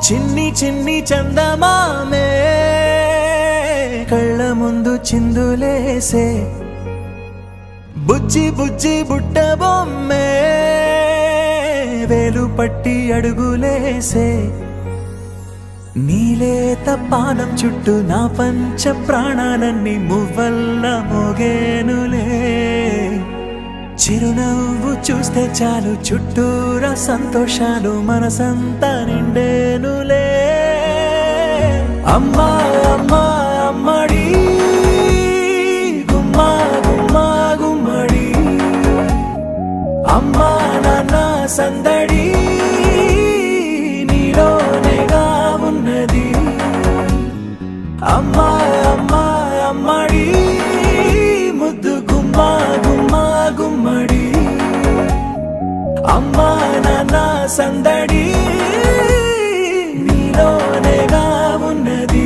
చిన్ని చిన్ని చందమామే కళ్ళ ముందు చిందులేసే బుజ్జి బుజ్జి బుట్ట బొమ్మే వేలు పట్టి అడుగులేసే నీలేత పానం చుట్టూ నా పంచ ప్రాణాలన్నీ మువ్వల్ల మోగేనులే చిరునవ్వు చూస్తే చాలు చుట్టూరా సంతోషాలు మనసంతా నిండేనులే అమ్మా అమ్మా అమ్మడి గుమ్మా గుమ్మా గుమ్మడి అమ్మా నాన్న సందడి నీలోనేగా ఉన్నది అమ్మా అమ్మా అమ్మడి ముద్దు గుమ్మా గుమ్మా గుమ్మడి అమ్మా నాన్న సందడి నీలోనేగా ఉన్నది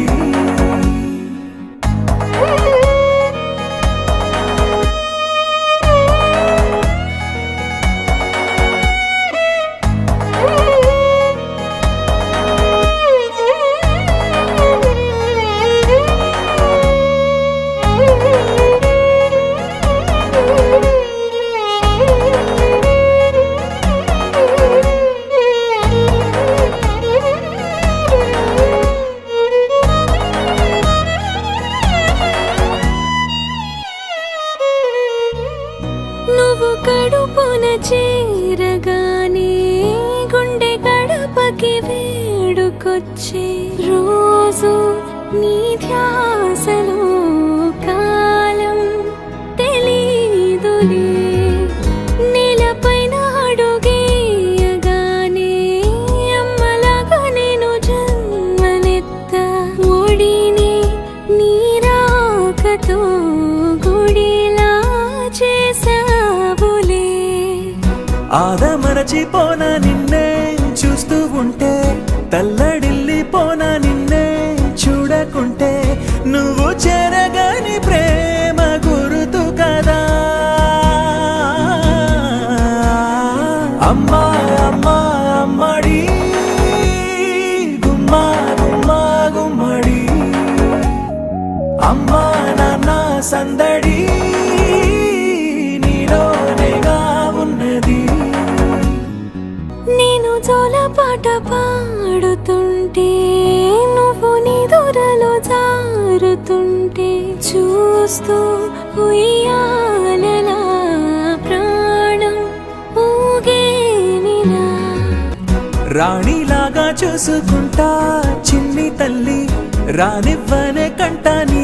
నువ్వు కడుపున చేరగానే గుండె గడపకి వేడుకొచ్చే రోజు నీ ధ్యాసలో కాలం తెలీదులే నేలపైన అడుగేయగానే అమ్మలాగా నేను జన్మనెత్త ఒడిని నీ రాకతో గుడిలా చేసావులే ఆదమరచిపోన నిన్నే చూస్తూ ఉంటే తల్లడిల్లిపోన నిన్నే చూడకుంటే నువ్వు చెరగని ప్రేమ గురుతు కదా అమ్మా అమ్మా అమ్మడి గుమ్మా గుమ్మా గుమ్మడి అమ్మా నాన్న సందడి నీలోనేగా ఉన్నది నేను జోలపాట పాడుతుంటే నువ్వు నిదురలో జారుతుంటే చూస్తూ ఉయ్యాలలా ప్రాణం ఊగేనిలా రాణిలాగా చూసుకుంటా చిన్ని తల్లి రానివ్వనే కంట నీ